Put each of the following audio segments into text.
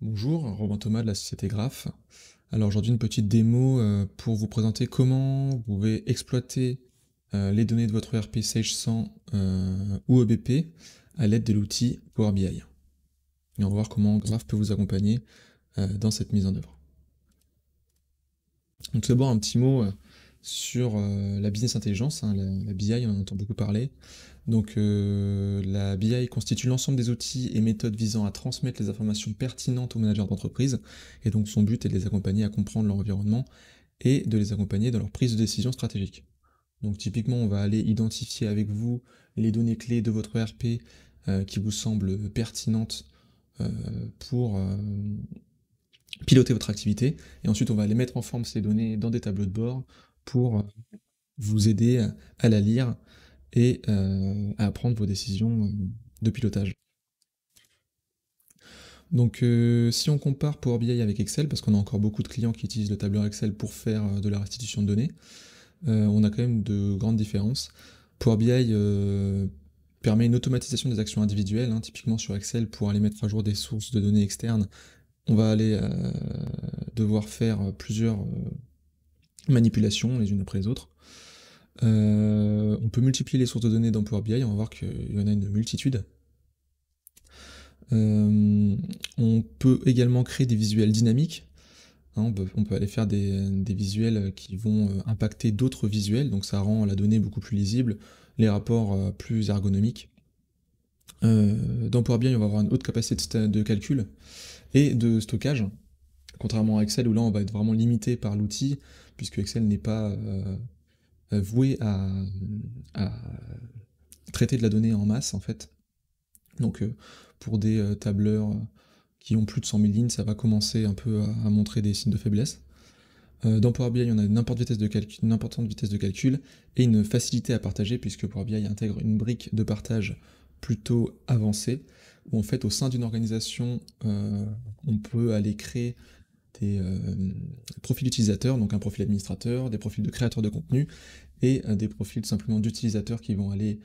Bonjour, Robin Thomas de la société Graph. Alors aujourd'hui une petite démo pour vous présenter comment vous pouvez exploiter les données de votre ERP Sage 100 ou EBP à l'aide de l'outil Power BI. Et on va voir comment Graph peut vous accompagner dans cette mise en œuvre. Donc tout d'abord un petit mot sur la business intelligence, hein, la BI, on en entend beaucoup parler. Donc la BI constitue l'ensemble des outils et méthodes visant à transmettre les informations pertinentes aux managers d'entreprise, et donc son but est de les accompagner à comprendre leur environnement et de les accompagner dans leur prise de décision stratégique. Donc typiquement on va aller identifier avec vous les données clés de votre ERP qui vous semblent pertinentes euh, pour piloter votre activité, et ensuite on va aller mettre en forme ces données dans des tableaux de bord pour vous aider à la lire et à prendre vos décisions de pilotage. Donc si on compare Power BI avec Excel, parce qu'on a encore beaucoup de clients qui utilisent le tableur Excel pour faire de la restitution de données, on a quand même de grandes différences. Power BI permet une automatisation des actions individuelles, hein, typiquement sur Excel, pour aller mettre à jour des sources de données externes, on va aller devoir faire plusieurs manipulations les unes après les autres. On peut multiplier les sources de données dans Power BI, on va voir qu'il y en a une multitude. On peut également créer des visuels dynamiques. Hein, on peut aller faire des visuels qui vont impacter d'autres visuels, donc ça rend la donnée beaucoup plus lisible, les rapports plus ergonomiques. Dans Power BI, on va avoir une haute capacité de calcul et de stockage, contrairement à Excel où là on va être vraiment limité par l'outil, puisque Excel n'est pas voué à traiter de la donnée en masse en fait. Donc pour des tableurs qui ont plus de 100 000 lignes, ça va commencer un peu à montrer des signes de faiblesse. Dans Power BI, on a une importante vitesse de calcul et une facilité à partager, puisque Power BI intègre une brique de partage plutôt avancée, où en fait au sein d'une organisation, on peut aller créer des profils utilisateurs, donc un profil administrateur, des profils de créateurs de contenu, et des profils simplement d'utilisateurs qui vont aller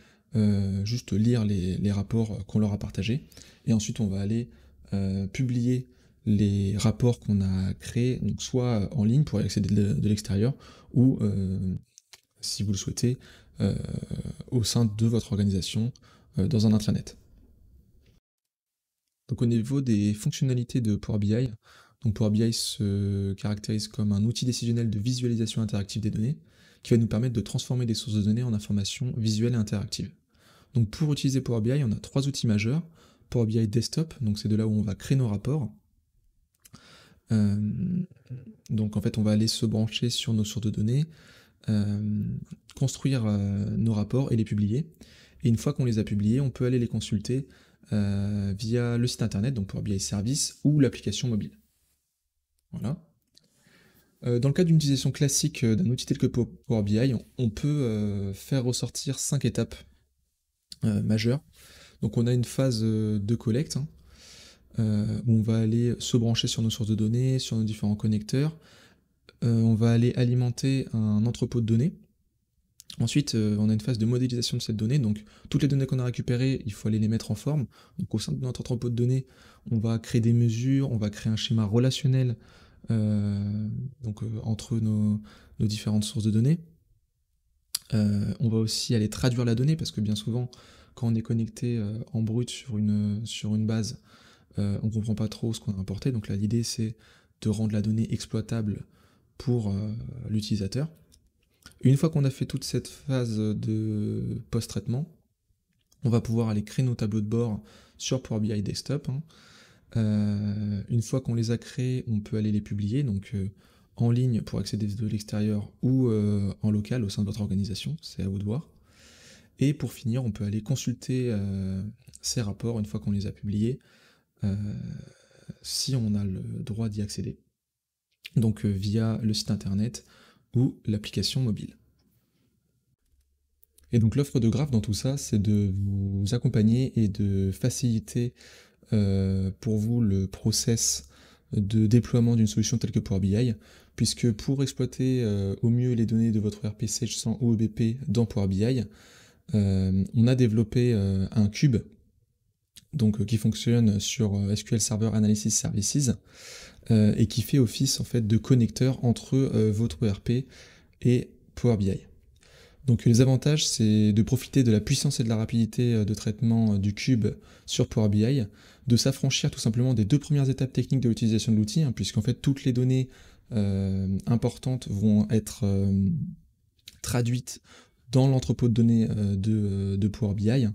juste lire les rapports qu'on leur a partagés. Et ensuite, on va aller publier les rapports qu'on a créés, donc soit en ligne pour y accéder de l'extérieur, ou si vous le souhaitez, euh, au sein de votre organisation dans un intranet. Donc au niveau des fonctionnalités de Power BI, donc Power BI se caractérise comme un outil décisionnel de visualisation interactive des données, qui va nous permettre de transformer des sources de données en informations visuelles et interactives. Donc pour utiliser Power BI, on a trois outils majeurs. Power BI Desktop, donc c'est de là où on va créer nos rapports. Donc en fait, on va aller se brancher sur nos sources de données, construire nos rapports et les publier. Et une fois qu'on les a publiés, on peut aller les consulter via le site internet, donc Power BI Service, ou l'application mobile. Voilà. Dans le cas d'une utilisation classique d'un outil tel que Power BI, on peut faire ressortir 5 étapes majeures. Donc on a une phase de collecte, hein, où on va aller se brancher sur nos sources de données, sur nos différents connecteurs. On va aller alimenter un entrepôt de données. Ensuite, on a une phase de modélisation de cette donnée, donc toutes les données qu'on a récupérées, il faut aller les mettre en forme. Donc au sein de notre entrepôt de données, on va créer des mesures, on va créer un schéma relationnel entre nos différentes sources de données. On va aussi aller traduire la donnée, parce que bien souvent, quand on est connecté en brut sur une base, on ne comprend pas trop ce qu'on a importé. Donc là, l'idée, c'est de rendre la donnée exploitable pour l'utilisateur. Une fois qu'on a fait toute cette phase de post-traitement, on va pouvoir aller créer nos tableaux de bord sur Power BI Desktop, hein. Une fois qu'on les a créés, on peut aller les publier, donc en ligne pour accéder de l'extérieur ou en local au sein de votre organisation, c'est à vous de voir. Et pour finir, on peut aller consulter ces rapports une fois qu'on les a publiés, si on a le droit d'y accéder, donc via le site internet ou l'application mobile. Et donc l'offre de Graph dans tout ça, c'est de vous accompagner et de faciliter pour vous le process de déploiement d'une solution telle que Power BI, puisque pour exploiter au mieux les données de votre ERP Sage 100 ou EBP dans Power BI, on a développé un cube donc qui fonctionne sur SQL Server Analysis Services, et qui fait office en fait de connecteur entre votre ERP et Power BI. Donc les avantages, c'est de profiter de la puissance et de la rapidité de traitement du cube sur Power BI, de s'affranchir tout simplement des deux premières étapes techniques de l'utilisation de l'outil, hein, puisqu'en fait toutes les données importantes vont être traduites dans l'entrepôt de données de Power BI,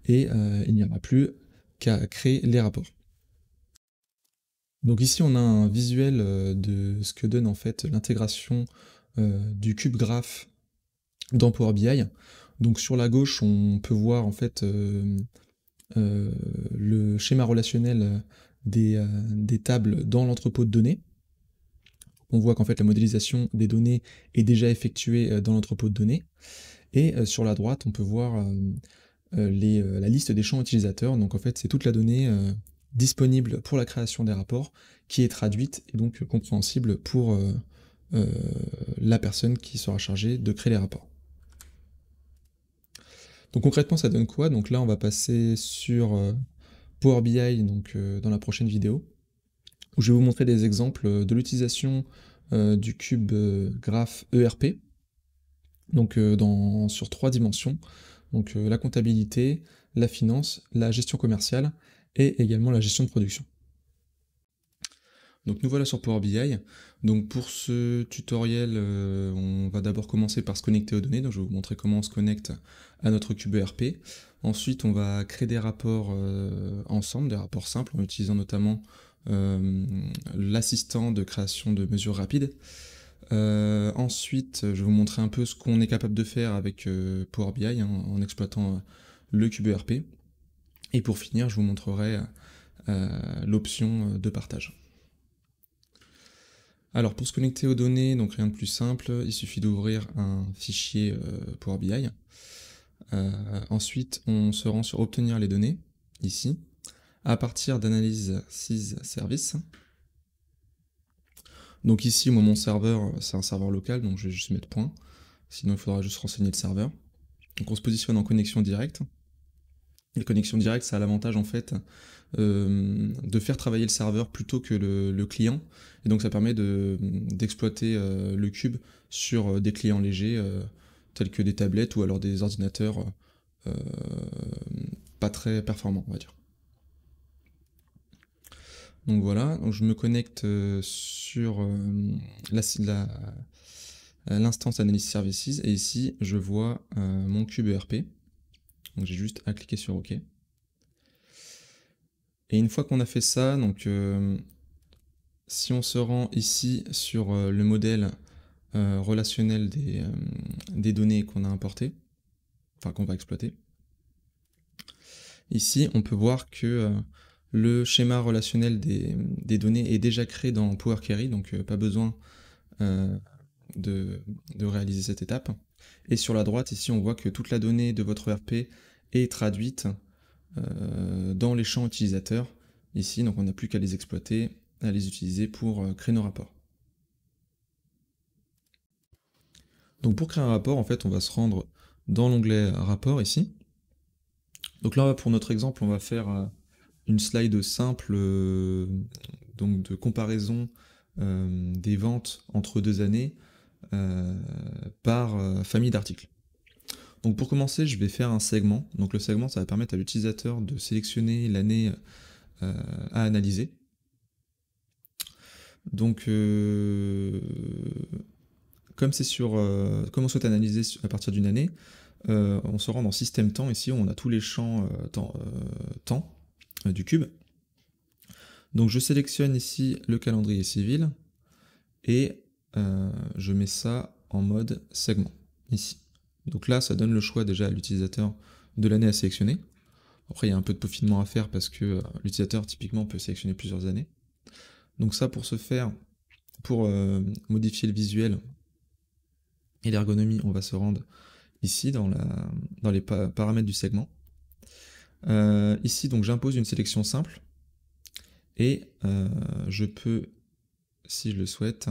et il n'y aura plus qu'à créer les rapports. Donc ici on a un visuel de ce que donne en fait l'intégration du cube graph dans Power BI. Donc sur la gauche, on peut voir en fait le schéma relationnel des tables dans l'entrepôt de données. On voit qu'en fait la modélisation des données est déjà effectuée dans l'entrepôt de données. Et sur la droite, on peut voir la liste des champs utilisateurs. Donc en fait, c'est toute la donnée disponible pour la création des rapports qui est traduite et donc compréhensible pour la personne qui sera chargée de créer les rapports. Donc concrètement, ça donne quoi? Donc là, on va passer sur Power BI donc, dans la prochaine vidéo, où je vais vous montrer des exemples de l'utilisation du cube graph ERP, donc sur 3 dimensions, donc la comptabilité, la finance, la gestion commerciale et également la gestion de production. Donc nous voilà sur Power BI. Donc pour ce tutoriel, on va d'abord commencer par se connecter aux données. Donc je vais vous montrer comment on se connecte à notre cube ERP. Ensuite, on va créer des rapports ensemble, des rapports simples, en utilisant notamment l'assistant de création de mesures rapides. Ensuite, je vais vous montrer un peu ce qu'on est capable de faire avec Power BI en exploitant le cube ERP. Et pour finir, je vous montrerai l'option de partage. Alors pour se connecter aux données, donc rien de plus simple, il suffit d'ouvrir un fichier Power BI. Ensuite, on se rend sur obtenir les données, ici, à partir d'analyse 6 services. Donc ici, moi, mon serveur, c'est un serveur local, donc je vais juste mettre point. Sinon, il faudra juste renseigner le serveur. Donc on se positionne en connexion directe. Les connexions directes, ça a l'avantage en fait de faire travailler le serveur plutôt que le client. Et donc ça permet d'exploiter le cube sur des clients légers tels que des tablettes ou alors des ordinateurs pas très performants, on va dire. Donc voilà, donc je me connecte sur l'instance Analysis Services et ici je vois mon cube ERP. Donc j'ai juste à cliquer sur OK. Et une fois qu'on a fait ça, donc si on se rend ici sur le modèle relationnel des données qu'on a importées, enfin qu'on va exploiter, ici on peut voir que le schéma relationnel des données est déjà créé dans Power Query, donc pas besoin de réaliser cette étape. Et sur la droite, ici on voit que toute la donnée de votre ERP est traduite dans les champs utilisateurs, ici, donc on n'a plus qu'à les exploiter, à les utiliser pour créer nos rapports. Donc pour créer un rapport, en fait, on va se rendre dans l'onglet rapport ici. Donc là, pour notre exemple, on va faire une slide simple donc de comparaison des ventes entre 2 années par famille d'articles. Donc pour commencer, je vais faire un segment. Donc le segment, ça va permettre à l'utilisateur de sélectionner l'année à analyser. Donc comme on souhaite analyser à partir d'une année, on se rend dans système temps ici où on a tous les champs temps du cube. Donc je sélectionne ici le calendrier civil et je mets ça en mode segment ici. Donc là ça donne le choix déjà à l'utilisateur de l'année à sélectionner. Après il y a un peu de peaufinement à faire parce que l'utilisateur typiquement peut sélectionner plusieurs années. Donc ça pour ce faire, pour modifier le visuel et l'ergonomie, on va se rendre ici dans les paramètres du segment. Ici donc j'impose une sélection simple et je peux, si je le souhaite,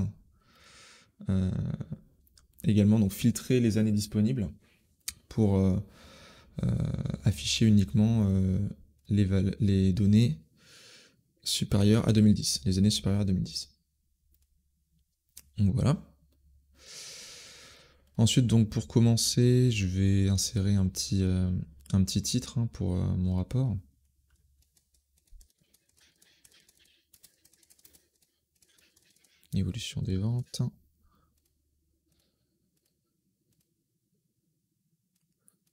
également donc filtrer les années disponibles pour afficher uniquement les données supérieures à 2010, les années supérieures à 2010. Donc voilà. Ensuite, donc pour commencer, je vais insérer un petit titre pour mon rapport. Évolution des ventes.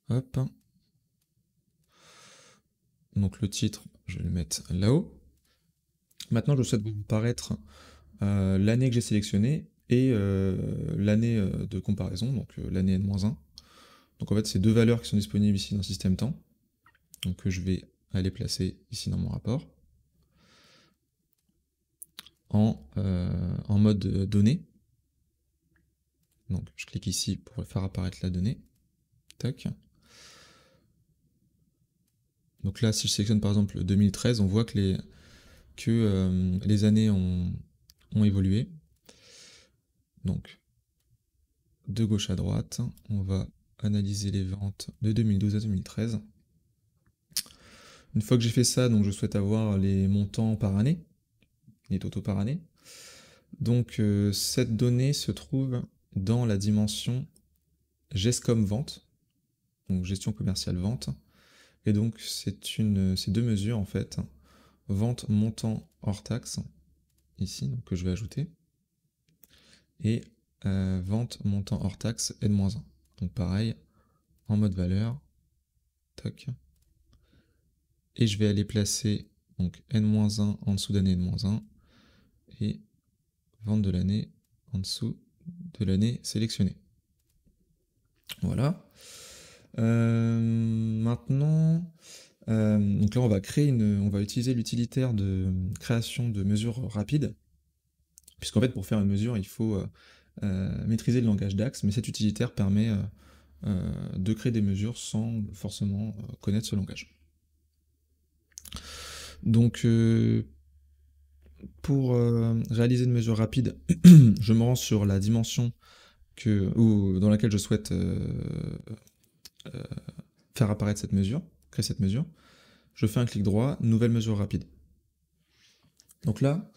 Hop. Donc le titre, je vais le mettre là-haut. Maintenant, je souhaite voir apparaître l'année que j'ai sélectionnée et l'année de comparaison, donc l'année N-1. Donc en fait, c'est deux valeurs qui sont disponibles ici dans Système Temps. Donc je vais aller placer ici dans mon rapport en mode données. Donc je clique ici pour faire apparaître la donnée. Tac. Donc là, si je sélectionne par exemple 2013, on voit que les années ont évolué. Donc, de gauche à droite, on va analyser les ventes de 2012 à 2013. Une fois que j'ai fait ça, donc je souhaite avoir les montants par année, les totaux par année. Donc cette donnée se trouve dans la dimension GESCOM vente, donc gestion commerciale vente. Et donc c'est deux mesures en fait, vente montant hors taxe, ici, donc, que je vais ajouter, et vente montant hors taxe N-1. Donc pareil, en mode valeur, tac. Et je vais aller placer donc N-1 en dessous d'année N-1 et vente de l'année en dessous de l'année sélectionnée. Voilà. Maintenant, donc là on va utiliser l'utilitaire de création de mesures rapides, puisqu'en fait pour faire une mesure il faut maîtriser le langage DAX, mais cet utilitaire permet de créer des mesures sans forcément connaître ce langage. Donc pour réaliser une mesure rapide, je me rends sur la dimension dans laquelle je souhaite faire apparaître cette mesure, créer cette mesure. Je fais un clic droit, nouvelle mesure rapide. Donc là,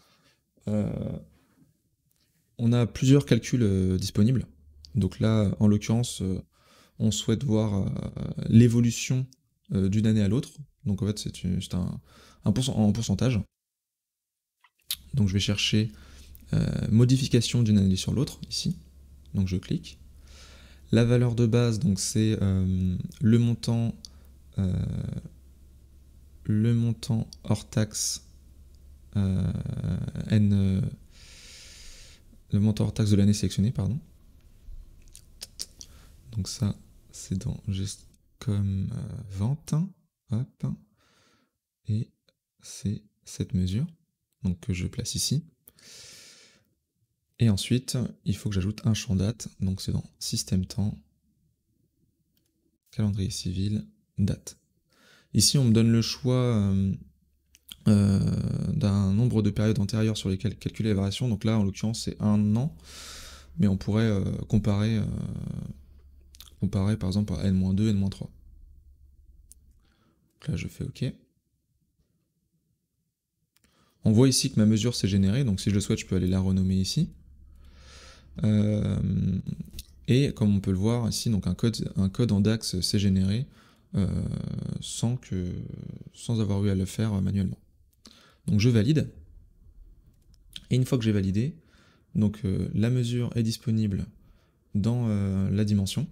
on a plusieurs calculs disponibles. Donc là, en l'occurrence, on souhaite voir l'évolution d'une année à l'autre. Donc en fait, c'est en pourcentage. Donc je vais chercher modification d'une année sur l'autre, ici. Donc je clique. La valeur de base, donc c'est le montant hors taxe le montant hors taxe de l'année sélectionnée, pardon. Donc ça, c'est dans GESCOM vente. Hop. Et c'est cette mesure, donc que je place ici. Et ensuite, il faut que j'ajoute un champ date, donc c'est dans Système Temps, calendrier civil, date. Ici, on me donne le choix d'un nombre de périodes antérieures sur lesquelles calculer les variations. Donc là, en l'occurrence, c'est un an, mais on pourrait comparer par exemple à N-2, N-3. Donc là, je fais OK. On voit ici que ma mesure s'est générée, donc si je le souhaite, je peux aller la renommer ici. Et comme on peut le voir ici, donc un code en DAX s'est généré sans avoir eu à le faire manuellement. Donc je valide. Et une fois que j'ai validé, donc la mesure est disponible dans la dimension.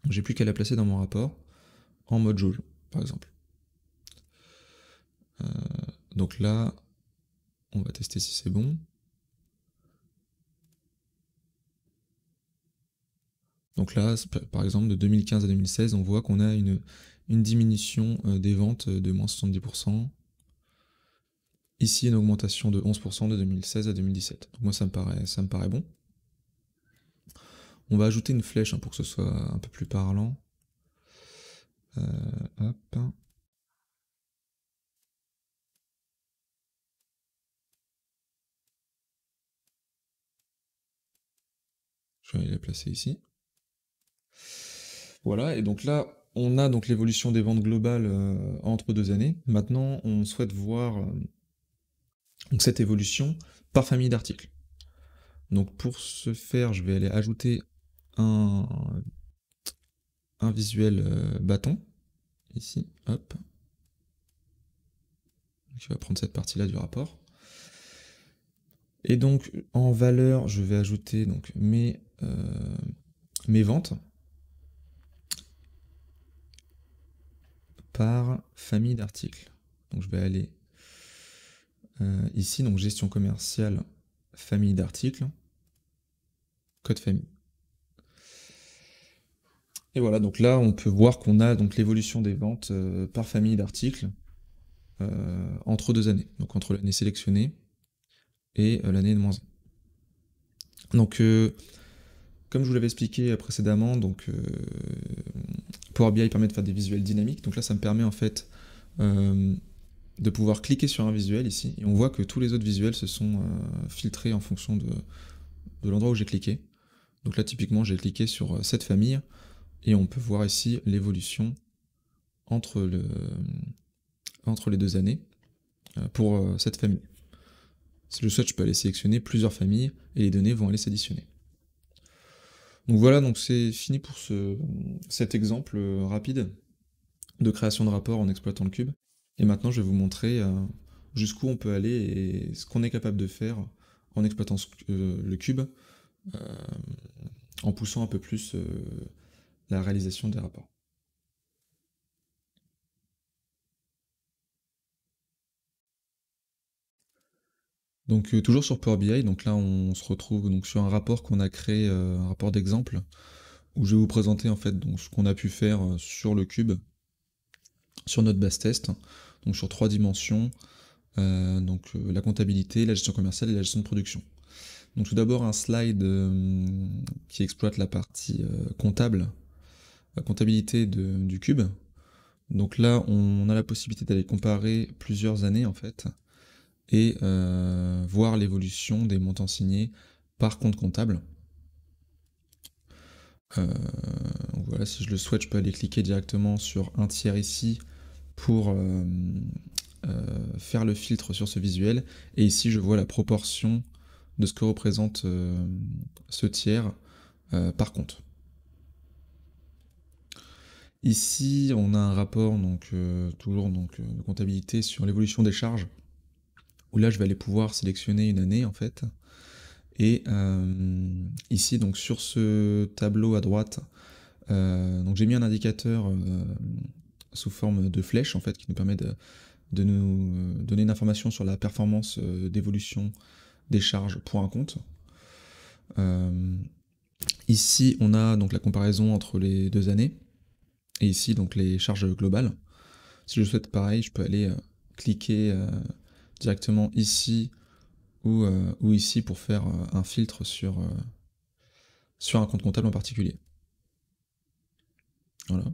J'ai plus qu'à la placer dans mon rapport en mode jauge, par exemple. Donc là, on va tester si c'est bon. Donc là, par exemple, de 2015 à 2016, on voit qu'on a une diminution des ventes de moins 70%. Ici, une augmentation de 11% de 2016 à 2017. Donc moi, ça me paraît bon. On va ajouter une flèche pour que ce soit un peu plus parlant. Hop. Je vais aller la placer ici. Voilà, et donc là, On a donc l'évolution des ventes globales entre 2 années. Maintenant, on souhaite voir donc cette évolution par famille d'articles. Donc pour ce faire, je vais aller ajouter un, un visuel bâton, ici, hop. Je vais prendre cette partie-là du rapport. Et donc en valeur, je vais ajouter donc mes ventes par famille d'articles. Donc je vais aller ici, donc gestion commerciale, famille d'articles, code famille. Et voilà, donc là on peut voir qu'on a donc l'évolution des ventes par famille d'articles entre 2 années, donc entre l'année sélectionnée et l'année de -1. Donc comme je vous l'avais expliqué précédemment, donc Power BI permet de faire des visuels dynamiques. Donc là ça me permet en fait de pouvoir cliquer sur un visuel ici, et on voit que tous les autres visuels se sont filtrés en fonction de l'endroit où j'ai cliqué. Donc là typiquement j'ai cliqué sur cette famille, et on peut voir ici l'évolution entre les 2 années pour cette famille. Si je souhaite, je peux aller sélectionner plusieurs familles, et les données vont aller s'additionner. Donc voilà, donc c'est fini pour cet exemple rapide de création de rapport en exploitant le cube. Et maintenant, je vais vous montrer jusqu'où on peut aller et ce qu'on est capable de faire en exploitant le cube, euh, en poussant un peu plus la réalisation des rapports. Donc toujours sur Power BI, donc là on se retrouve donc sur un rapport qu'on a créé, un rapport d'exemple, où je vais vous présenter en fait donc, ce qu'on a pu faire sur le cube, sur notre base test, donc sur 3 dimensions, la comptabilité, la gestion commerciale et la gestion de production. Donc tout d'abord un slide qui exploite la partie comptable, la comptabilité du cube. Donc là on a la possibilité d'aller comparer plusieurs années en fait, et voir l'évolution des montants signés par compte comptable. Voilà, si je le souhaite, je peux aller cliquer directement sur un tiers ici pour faire le filtre sur ce visuel, et ici je vois la proportion de ce que représente ce tiers par compte. Ici on a un rapport donc toujours donc, de comptabilité sur l'évolution des charges, où là je vais aller pouvoir sélectionner une année en fait. Et ici donc sur ce tableau à droite, donc j'ai mis un indicateur sous forme de flèche en fait, qui nous permet de nous donner une information sur la performance d'évolution des charges pour un compte. Ici on a donc la comparaison entre les 2 années, et ici donc les charges globales. Si je souhaite pareil, je peux aller cliquer directement ici ou ici pour faire un filtre sur un compte comptable en particulier. Voilà.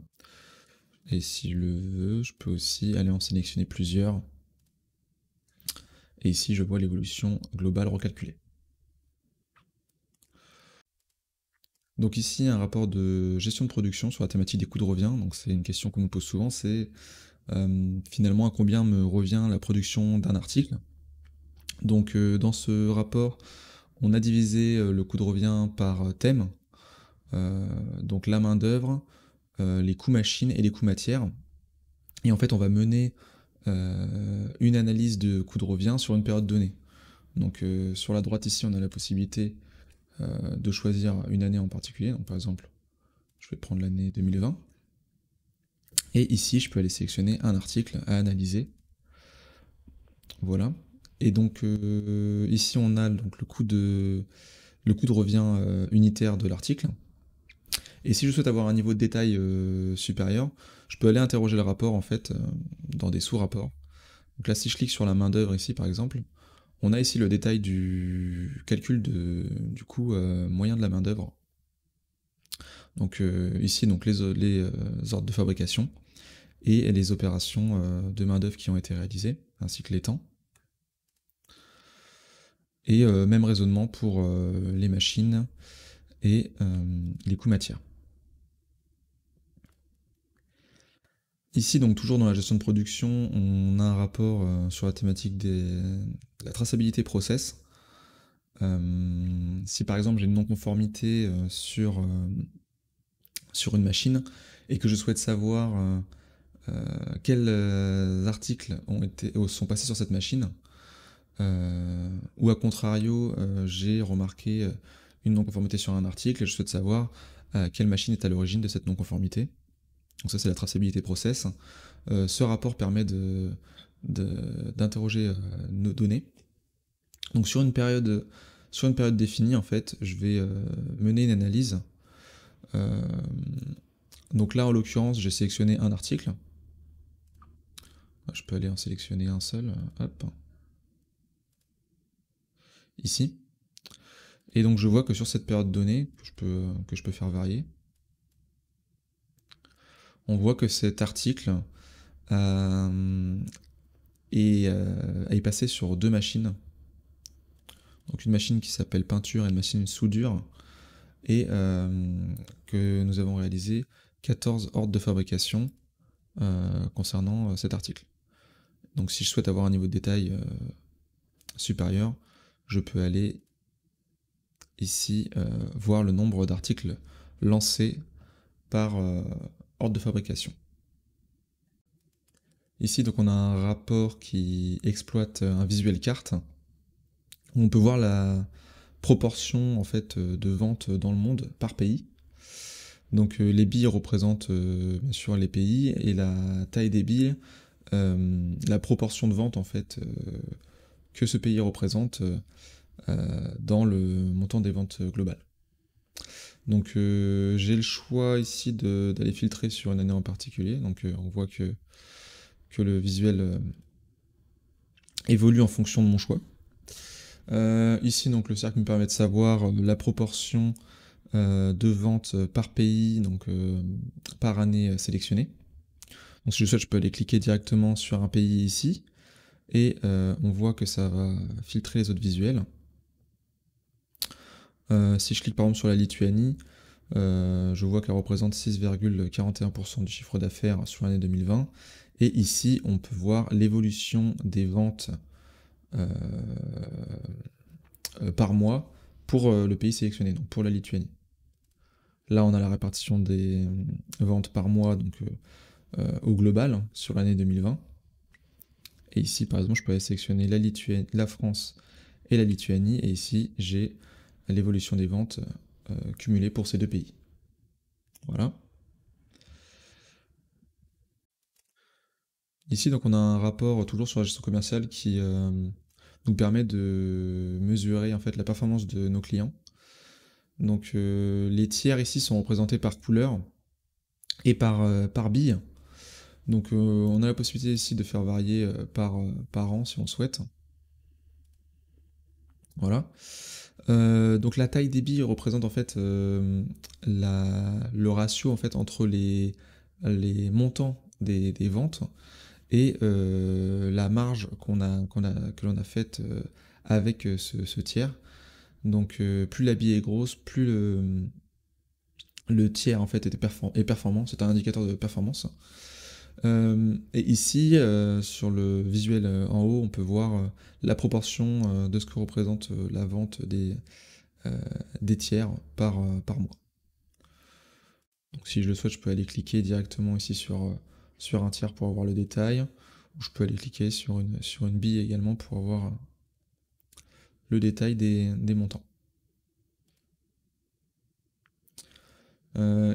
Et si je le veux, je peux aussi aller en sélectionner plusieurs. Et ici, je vois l'évolution globale recalculée. Donc ici, un rapport de gestion de production sur la thématique des coûts de revient. Donc c'est une question qu'on nous pose souvent, c'est finalement à combien me revient la production d'un article. Donc dans ce rapport, on a divisé le coût de revient par thème. Donc la main d'œuvre, les coûts machines et les coûts matières. Et en fait, on va mener une analyse de coût de revient sur une période donnée. Donc sur la droite ici, on a la possibilité de choisir une année en particulier. Donc par exemple, je vais prendre l'année 2020. Et ici, je peux aller sélectionner un article à analyser. Voilà. Et donc ici, on a donc le coût de revient unitaire de l'article. Et si je souhaite avoir un niveau de détail supérieur, je peux aller interroger le rapport en fait dans des sous-rapports. Donc là, si je clique sur la main d'œuvre ici, par exemple, on a ici le détail du calcul du coût moyen de la main d'œuvre. Donc ici, donc les ordres de fabrication et les opérations de main d'œuvre qui ont été réalisées, ainsi que les temps. Et même raisonnement pour les machines et les coûts matières. Ici, donc toujours dans la gestion de production, on a un rapport sur la thématique de la traçabilité process. Si par exemple j'ai une non-conformité sur une machine et que je souhaite savoir quels articles sont passés sur cette machine, ou à contrario, j'ai remarqué une non-conformité sur un article et je souhaite savoir quelle machine est à l'origine de cette non-conformité. Donc ça c'est la traçabilité process. Ce rapport permet d'interroger nos données. Donc sur une période définie, en fait, je vais mener une analyse. Euh, donc là, en l'occurrence, j'ai sélectionné un article. Je peux aller en sélectionner un seul, hop, ici. Et donc je vois que sur cette période donnée, que je peux faire varier, on voit que cet article est passé sur deux machines. Donc une machine qui s'appelle peinture et une machine soudure, et que nous avons réalisé 14 ordres de fabrication concernant cet article. Donc si je souhaite avoir un niveau de détail supérieur, je peux aller ici voir le nombre d'articles lancés par ordre de fabrication. Ici donc on a un rapport qui exploite un visuel carte où on peut voir la proportion en fait de ventes dans le monde par pays. Donc les billes représentent bien sûr les pays et la taille des billes, la proportion de ventes en fait que ce pays représente dans le montant des ventes globales. Donc j'ai le choix ici d'aller filtrer sur une année en particulier. Donc on voit que le visuel évolue en fonction de mon choix. Ici donc le cercle me permet de savoir la proportion de ventes par pays, donc par année sélectionnée. Donc si je souhaite, je peux aller cliquer directement sur un pays ici, et on voit que ça va filtrer les autres visuels. Si je clique par exemple sur la Lituanie, je vois qu'elle représente 6,41% du chiffre d'affaires sur l'année 2020. Et ici, on peut voir l'évolution des ventes par mois pour le pays sélectionné, donc pour la Lituanie. Là, on a la répartition des ventes par mois donc, au global sur l'année 2020. Et ici, par exemple, je peux aller sélectionner la France et la Lituanie. Et ici, j'ai l'évolution des ventes cumulées pour ces deux pays. Voilà. Ici, donc, on a un rapport toujours sur la gestion commerciale qui nous permet de mesurer en fait la performance de nos clients. Donc, les tiers ici sont représentés par couleur et par bille. Donc, on a la possibilité ici de faire varier par an si on souhaite. Voilà. Donc la taille des billes représente en fait le ratio en fait entre les montants des ventes et la marge que l'on a faite avec ce tiers. Donc plus la bille est grosse, plus le tiers en fait est performant. C'est un indicateur de performance. Et ici, sur le visuel en haut, on peut voir la proportion de ce que représente la vente des tiers par mois. Donc si je le souhaite, je peux aller cliquer directement ici sur un tiers pour avoir le détail, ou je peux aller cliquer sur une bille également pour avoir le détail des montants.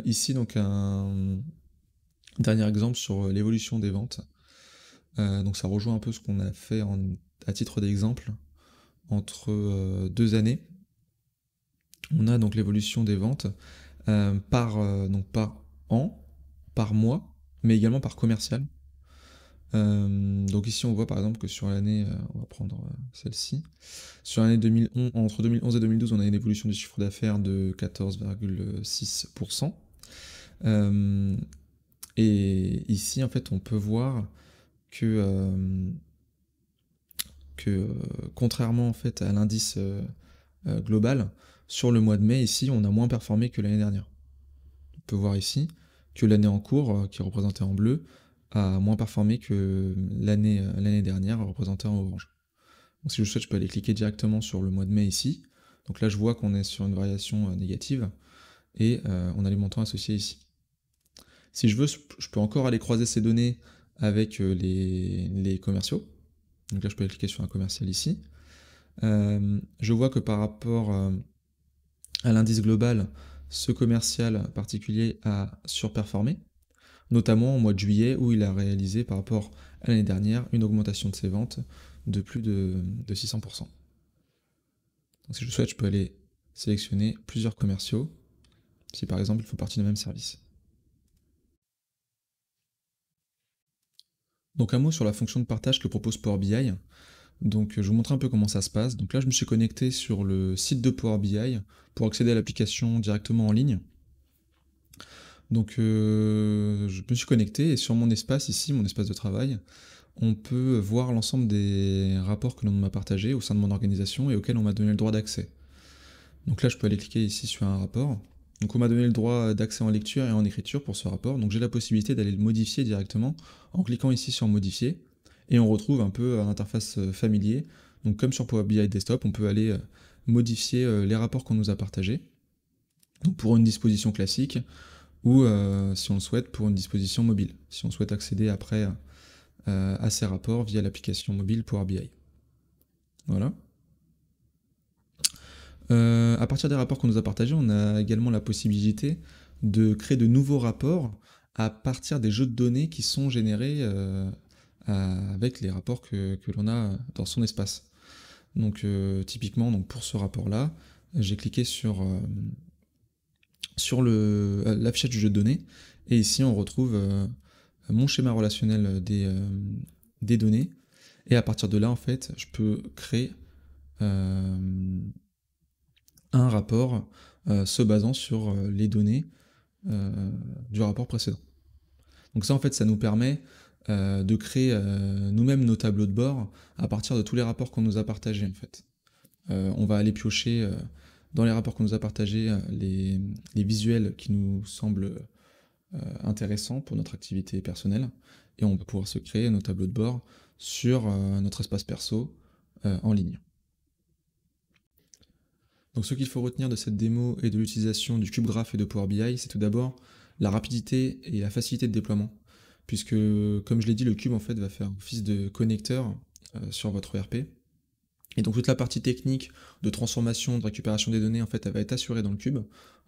Ici, donc un dernier exemple sur l'évolution des ventes. Donc ça rejoint un peu ce qu'on a fait à titre d'exemple entre 2 années. On a donc l'évolution des ventes donc par an, par mois, mais également par commercial. Donc ici on voit par exemple que sur l'année, on va prendre celle-ci, sur l'année 2011, entre 2011 et 2012, on a une évolution du chiffre d'affaires de 14,6%. Et ici en fait on peut voir que contrairement en fait à l'indice global, sur le mois de mai ici on a moins performé que l'année dernière. On peut voir ici que l'année en cours, qui est représentée en bleu, a moins performé que l'année dernière, représenté en orange. Donc si je souhaite, je peux aller cliquer directement sur le mois de mai ici. Donc là, je vois qu'on est sur une variation négative et on a les montants associés ici. Si je veux, je peux encore aller croiser ces données avec les commerciaux. Donc là, je peux aller cliquer sur un commercial ici. Je vois que par rapport à l'indice global, ce commercial particulier a surperformé, notamment au mois de juillet où il a réalisé par rapport à l'année dernière une augmentation de ses ventes de plus de 600%. Donc si je souhaite, je peux aller sélectionner plusieurs commerciaux, si par exemple ils font partie du même service. Donc un mot sur la fonction de partage que propose Power BI. Donc je vais vous montrer un peu comment ça se passe. Donc là je me suis connecté sur le site de Power BI pour accéder à l'application directement en ligne. Donc je me suis connecté et sur mon espace ici, mon espace de travail, on peut voir l'ensemble des rapports que l'on m'a partagés au sein de mon organisation et auxquels on m'a donné le droit d'accès. Donc là je peux aller cliquer ici sur un rapport. Donc on m'a donné le droit d'accès en lecture et en écriture pour ce rapport, donc j'ai la possibilité d'aller le modifier directement en cliquant ici sur modifier, et on retrouve un peu un interface familier. Donc comme sur Power BI Desktop, on peut aller modifier les rapports qu'on nous a partagés, donc pour une disposition classique, ou si on le souhaite pour une disposition mobile, si on souhaite accéder après à ces rapports via l'application mobile Power BI. Voilà. À partir des rapports qu'on nous a partagés, on a également la possibilité de créer de nouveaux rapports à partir des jeux de données qui sont générés avec les rapports que l'on a dans son espace. Donc typiquement, donc pour ce rapport-là, j'ai cliqué sur l'affichage du jeu de données, et ici on retrouve mon schéma relationnel des données, et à partir de là, en fait, je peux créer un rapport se basant sur les données du rapport précédent. Donc ça, en fait, ça nous permet de créer nous-mêmes nos tableaux de bord à partir de tous les rapports qu'on nous a partagés, en fait. On va aller piocher dans les rapports qu'on nous a partagés les visuels qui nous semblent intéressants pour notre activité personnelle, et on va pouvoir se créer nos tableaux de bord sur notre espace perso en ligne. Donc ce qu'il faut retenir de cette démo et de l'utilisation du CubeGraph et de Power BI, c'est tout d'abord la rapidité et la facilité de déploiement, puisque comme je l'ai dit, le cube en fait va faire office de connecteur sur votre ERP. Et donc toute la partie technique de transformation, de récupération des données, en fait, elle va être assurée dans le cube.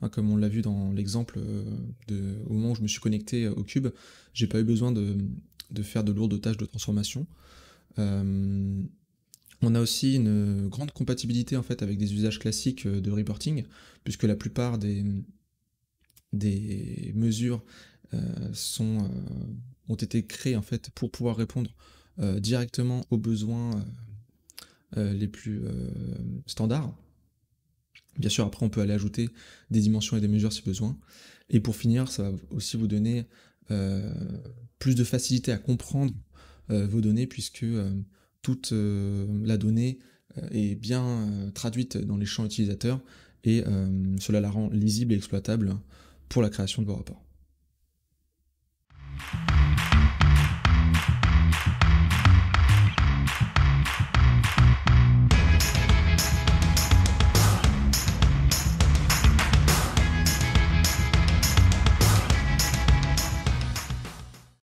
Hein, comme on l'a vu dans l'exemple au moment où je me suis connecté au cube, j'ai pas eu besoin de faire de lourdes tâches de transformation. On a aussi une grande compatibilité en fait avec des usages classiques de reporting, puisque la plupart des mesures ont été créées en fait pour pouvoir répondre directement aux besoins les plus standards. Bien sûr, après on peut aller ajouter des dimensions et des mesures si besoin. Et pour finir, ça va aussi vous donner plus de facilité à comprendre vos données, puisque toute la donnée est bien traduite dans les champs utilisateurs, et cela la rend lisible et exploitable pour la création de vos rapports.